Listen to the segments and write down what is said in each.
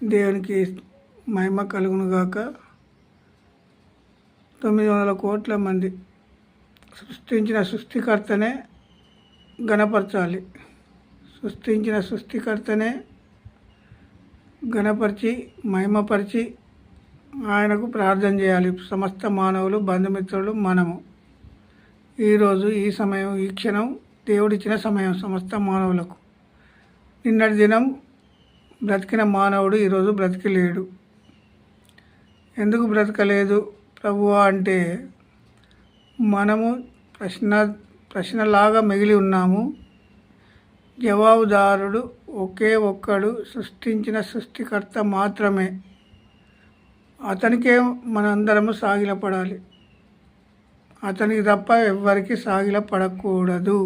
దేవునికి మహిమ కలుగునుగాక. 900 కోట్ల మంది సృష్టించిన సృష్టికర్తనే గణపరచాలి. సృష్టించిన సృష్టికర్తనే గణపరిచి మహిమపరిచి ఆయనకు ప్రార్థన చేయాలి. సమస్త మానవులు, బంధుమిత్రులు, మనము ఈరోజు ఈ సమయం, ఈ క్షణం దేవుడిచ్చిన సమయం సమస్త మానవులకు. నిన్నటి దినం బ్రతికిన మానవుడు ఈరోజు బ్రతికలేడు. ఎందుకు బ్రతకలేదు ప్రభువా అంటే, మనము ప్రశ్నలాగా మిగిలి ఉన్నాము. జవాబుదారుడు ఒకే ఒక్కడు, సృష్టించిన సృష్టికర్త మాత్రమే. అతనికే మనందరము సాగిలపడాలి. అతనికి తప్ప ఎవ్వరికి సాగిలపడకూడదు.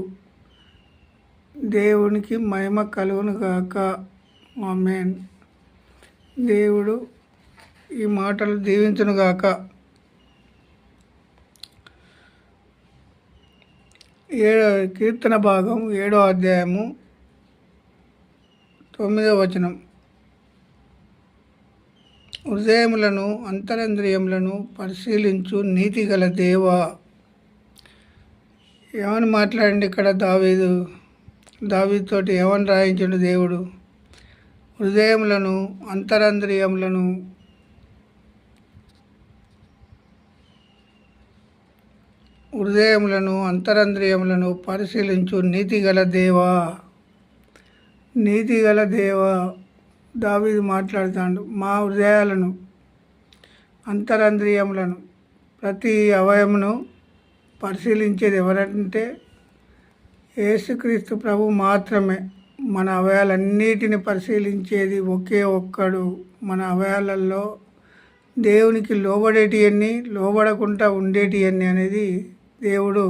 దేవునికి మహిమ కలుగునుగాక. ఆమేన్. దేవుడు ఈ మాటలు దీవించునుగాక. కీర్తన భాగం 7వ అధ్యాయము 9వ వచనం. హృదయములను అంతరంద్రియములను పరిశీలించు నీతిగల దేవా. ఏమని మాట్లాడండి ఇక్కడ దావీదుతోటి ఏమని రాయించండు దేవుడు? హృదయములను అంతరంద్రియములను పరిశీలించు నీతిగల దేవా. నీతిగల దేవా దావీదు మాట్లాడుతాడు. మా హృదయాలను, అంతరంద్రియములను, ప్రతి అవయమును పరిశీలించేది ఎవరంటే యేసుక్రీస్తు ప్రభు మాత్రమే. మన అవయాలన్నిటిని పరిశీలించేది ఒకే ఒక్కడు. మన అవయాలలో దేవునికి లోబడేటివన్నీ, లోబడకుండా ఉండేటివన్నీ అనేది దేవుడు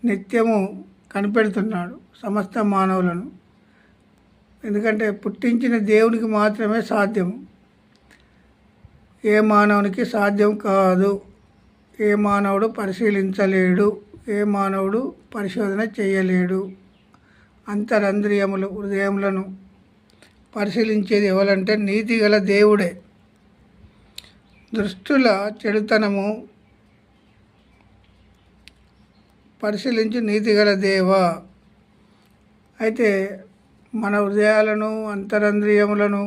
నిత్యము కనిపెడుతున్నాడు సమస్త మానవులను. ఎందుకంటే పుట్టించిన దేవునికి మాత్రమే సాధ్యము. ఏ మానవునికి సాధ్యం కాదు. ఏ మానవుడు పరిశీలించలేడు. ఏ మానవుడు పరిశోధన చేయలేడు. అంతరంద్రియములు, హృదయములను పరిశీలించేది ఎవరంటే నీతిగల దేవుడే. దుష్టుల చెడుతనము పరిశీలించి నీతిగల దేవా. అయితే మన హృదయాలను, అంతరంద్రియములను,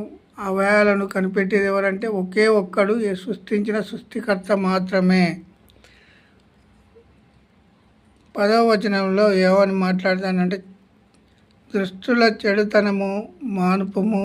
అవయాలను కనిపెట్టేది ఎవరంటే ఒకే ఒక్కడు, సృష్టించిన సృష్టికర్త మాత్రమే. 10వ వచనంలో ఏమని మాట్లాడతానంటే, దుష్టుల చెడుతనము మానుపము,